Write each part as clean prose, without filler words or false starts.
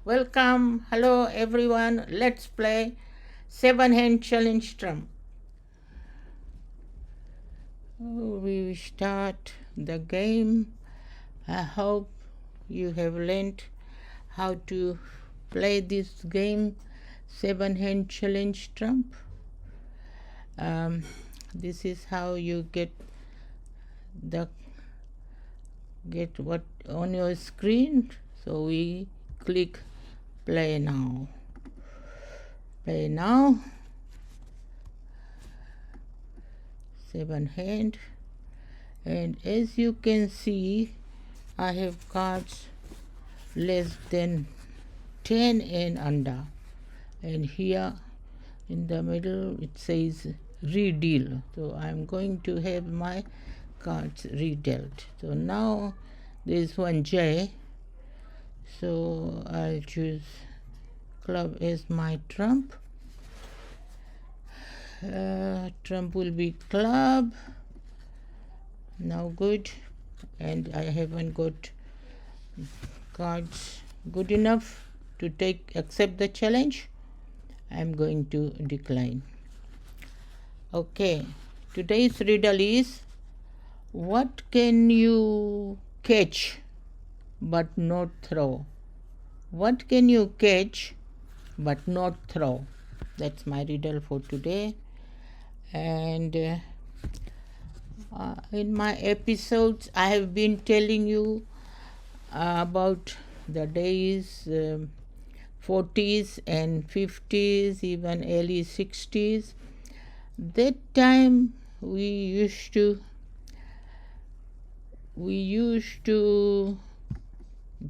Welcome, hello everyone. Let's play 7 hand challenge drum. We start the game. I hope you have learned how to play this game 7 hand challenge trump. This is how you get what on your screen. So we click play now. Play now. 7 hand, and as you can see I have cards less than 10 and under, and here in the middle it says redeal. So I'm going to have my cards redealt. So now there's one J, so I'll choose club as my trump. Trump will be club. Now good, and I haven't got cards good enough to accept the challenge. I'm going to decline. Okay, today's riddle is, what can you catch but not throw? What can you catch but not throw? That's my riddle for today. And in my episodes I have been telling you about the days 40s and 50s, even early 60s. That time we used to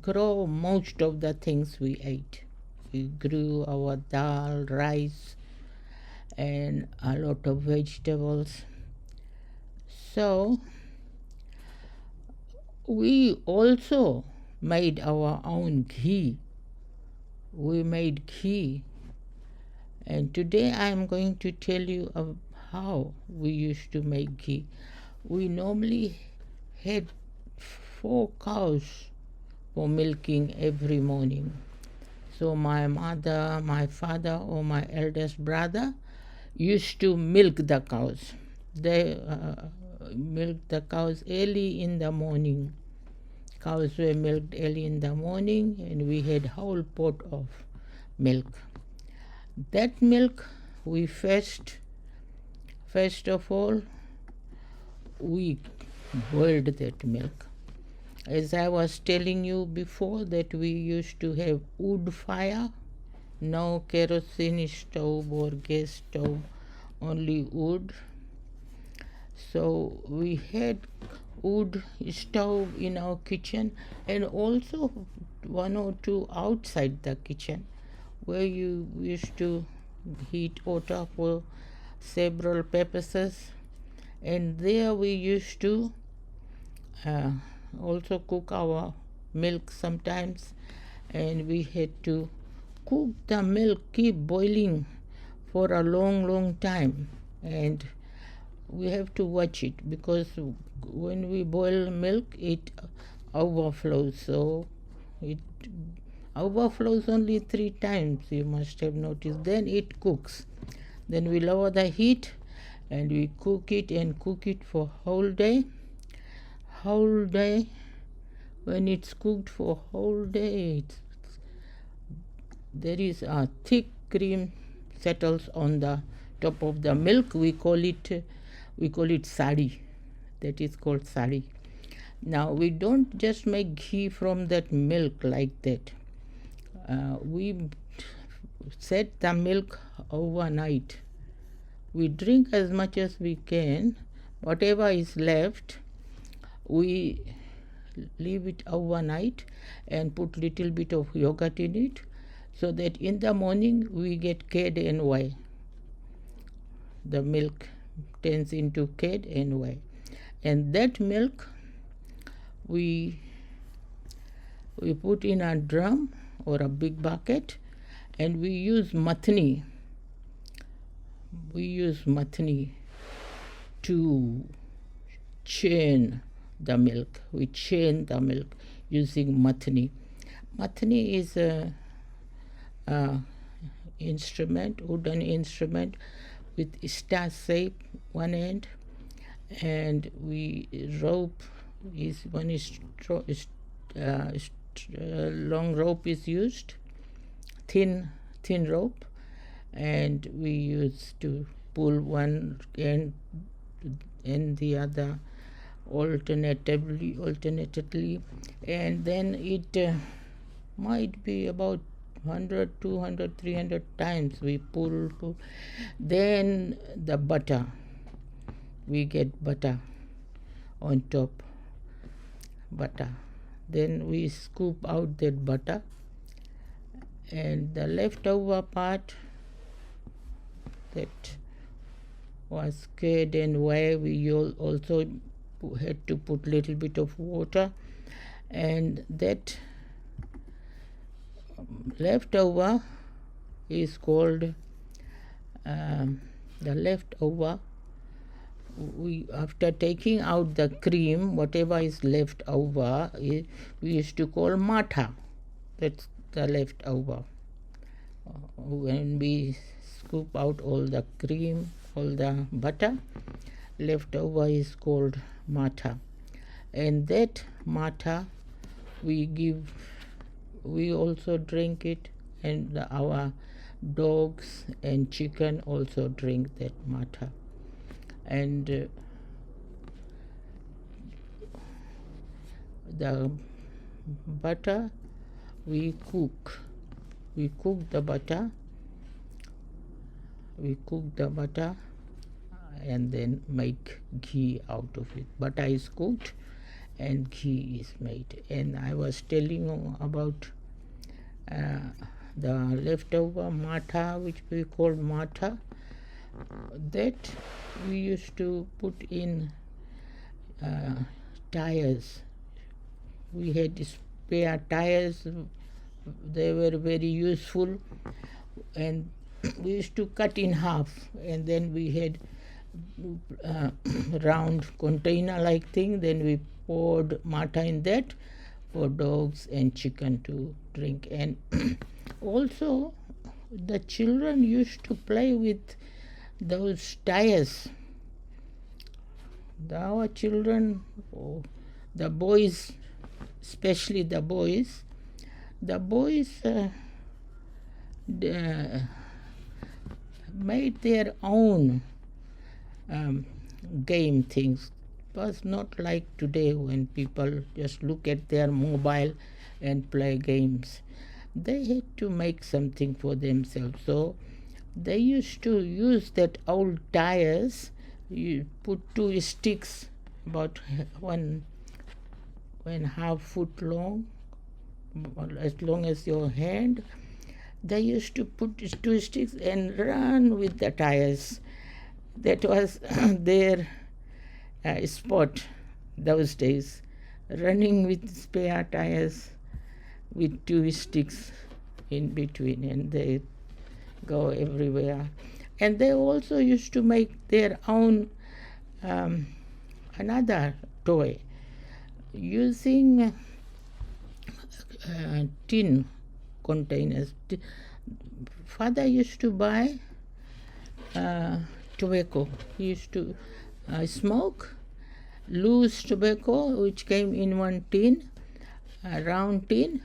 grow most of the things we ate. We grew our dal, rice, and a lot of vegetables. So we also made our own ghee. We made ghee, and today I am going to tell you how we used to make ghee. We normally had 4 cows for milking every morning. So my mother, my father, or my eldest brother used to milk the cows. They milked the cows early in the morning. Cows were milked early in the morning, and we had whole pot of milk. That milk we first of all we boiled that milk. As I was telling you before, that we used to have wood fire, no kerosene stove or gas stove, only wood. So we had wood stove in our kitchen, and also 1 or 2 outside the kitchen, where you used to heat water for several purposes. And there we used to also cook our milk sometimes, and we had to cook the milk, keep boiling for a long time, and we have to watch it, because when we boil milk it overflows. So it overflows only 3 times, you must have noticed. Then it cooks. Then we lower the heat and we cook it for whole day. When it's cooked for whole day, there is a thick cream settles on the top of the milk. We call it sari. That is called sari. Now we don't just make ghee from that milk like that. We set the milk overnight. We drink as much as we can. Whatever is left, we leave it overnight and put little bit of yogurt in it, so that in the morning we get curd and whey. The milk turns into curd and whey, and that milk we put in a drum or a big bucket, and we use mathni. We use mathni to chain the milk. We chain the milk using mathni. Mathni is instrument, wooden instrument with star shape one end, and rope is one is long rope is used, thin rope, and we used to pull one end and the other alternately, and then it might be about 100, 200, 300 times we pull. Then the butter, we get butter on top, butter. Then we scoop out that butter, and the leftover part that was curd and whey, we also had to put little bit of water, and that leftover is called the leftover. We, after taking out the cream, whatever is left over, we used to call matha. That's the leftover. When we scoop out all the cream, all the butter, leftover is called matha. And that matha we also drink it, and our dogs and chicken also drink that matha. And the butter we cook the butter, and then make ghee out of it. Butter is cooked and ghee is made. And I was telling you about the leftover matha, which we call matha, that we used to put in tires. We had spare tires, they were very useful, and we used to cut in half, and then we had round container like thing, then we poured matha in that for dogs and chicken to drink. And also the children used to play with those tires. Our children, the boys, especially the boys made their own game things. It was not like today when people just look at their mobile and play games. They had to make something for themselves. So they used to use that old tires. You put two sticks about 1.5 foot long, as long as your hand. They used to put two sticks and run with the tires. That was their sport those days, running with spare tires with two sticks in between, and they go everywhere. And they also used to make their own another toy using tin containers. Father used to buy tobacco. He used to smoke loose tobacco, which came in one tin, a round tin,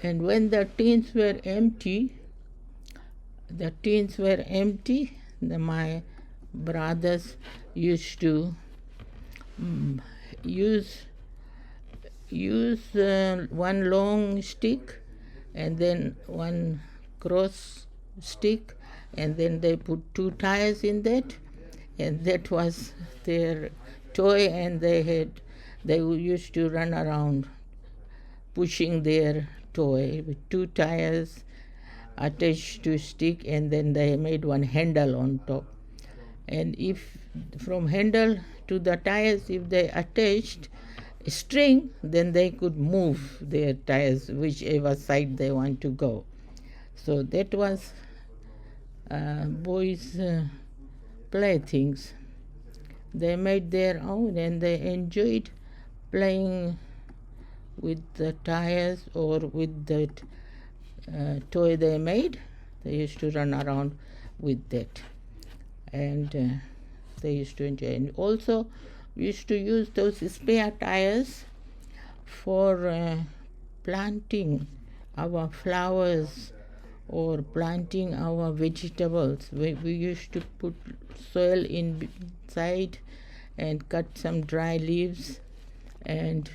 and when the tins were empty, my brothers used to use one long stick and then one cross stick, and then they put two tires in that, and that was their toy. And they used to run around pushing their toy with two tires attached to stick, and then they made one handle on top. And if from handle to the tires, if they attached string, then they could move their tires whichever side they want to go. So that was boys' playthings. They made their own, and they enjoyed playing with the tires or with that toy they made. They used to run around with that, and they used to enjoy. And also, we used to use those spare tires for planting our flowers or planting our vegetables. We used to put soil inside and cut some dry leaves, and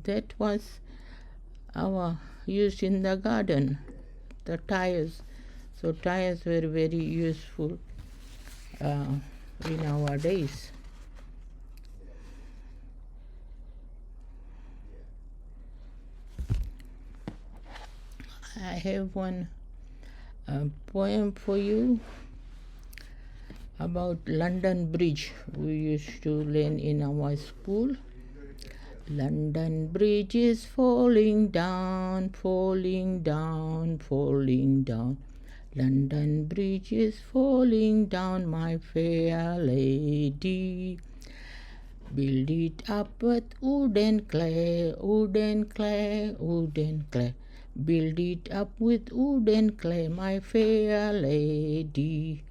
that was our used in the garden, the tires. So tires were very useful in our days. I have one poem for you about London Bridge. We used to learn in our school. London Bridge is falling down, falling down, falling down. London Bridge is falling down, my fair lady. Build it up with wood and clay, wood and clay, wood and clay. Build it up with wood and clay, my fair lady.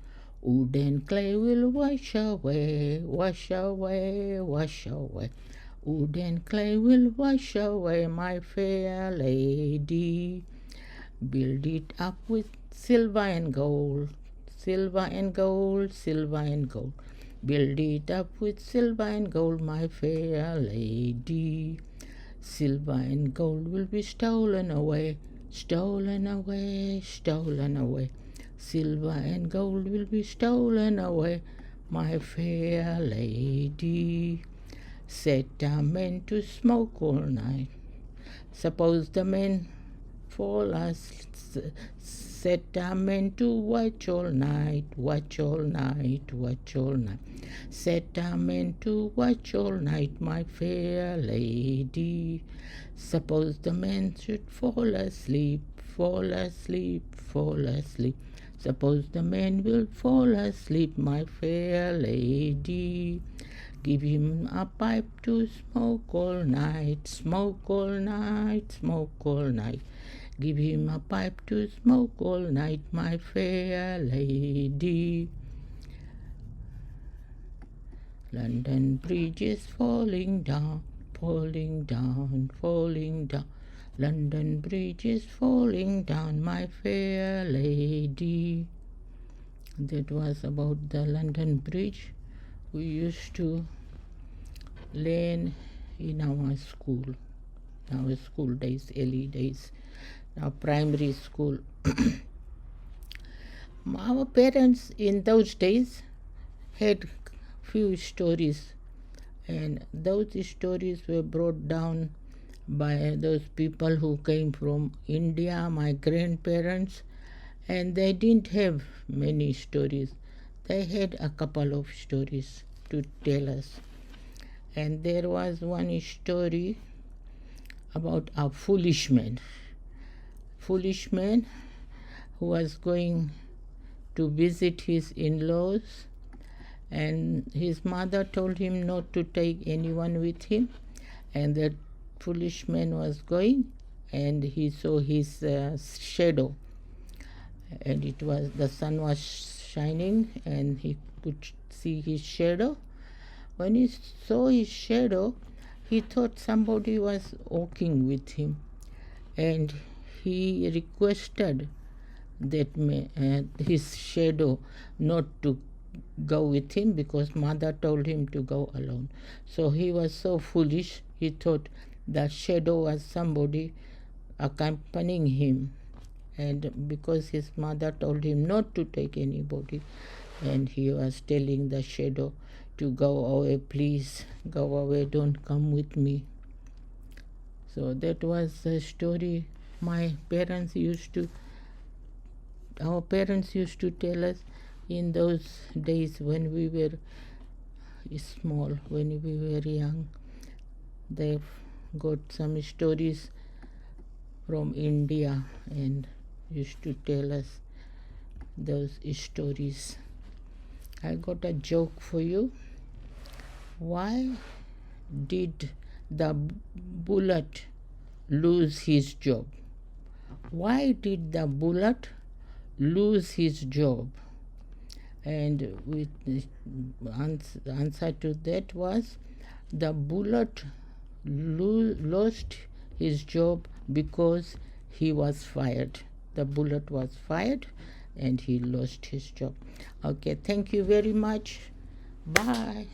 Wood and clay will wash away, wash away, wash away. Wood and clay will wash away, my fair lady. Build it up with silver and gold, silver and gold, silver and gold. Build it up with silver and gold, my fair lady. Silver and gold will be stolen away, stolen away, stolen away. Silver and gold will be stolen away, my fair lady. Set a man to smoke all night. Suppose the men fall asleep. Set a man to watch all night, watch all night, watch all night. Set a man to watch all night, my fair lady. Suppose the man should fall asleep, fall asleep, fall asleep. Suppose the man will fall asleep, my fair lady. Give him a pipe to smoke all night, smoke all night, smoke all night. Give him a pipe to smoke all night, my fair lady. London Bridge is falling down, falling down, falling down. London Bridge is falling down, my fair lady. That was about the London Bridge. We used to learn in our school days, early days, our primary school. Our parents in those days had few stories, and those stories were brought down by those people who came from India, my grandparents, and they didn't have many stories. They had a couple of stories to tell us. And there was one story about a foolish man who was going to visit his in-laws, and his mother told him not to take anyone with him, and that foolish man was going, and he saw his shadow, and the sun was shining and he could see his shadow. When he saw his shadow, he thought somebody was walking with him, and he requested that his shadow not to go with him, because mother told him to go alone. So he was so foolish, he thought the shadow was somebody accompanying him, and because his mother told him not to take anybody, and he was telling the shadow to go away, please go away, don't come with me. So that was the story our parents used to tell us in those days when we were small, when we were young. They've got some stories from India and used to tell us those stories. I got a joke for you. Why did the bullet lose his job? Why did the bullet lose his job? And the answer to that was, the bullet lost his job because he was fired. The bullet was fired and he lost his job. Okay, thank you very much. Bye.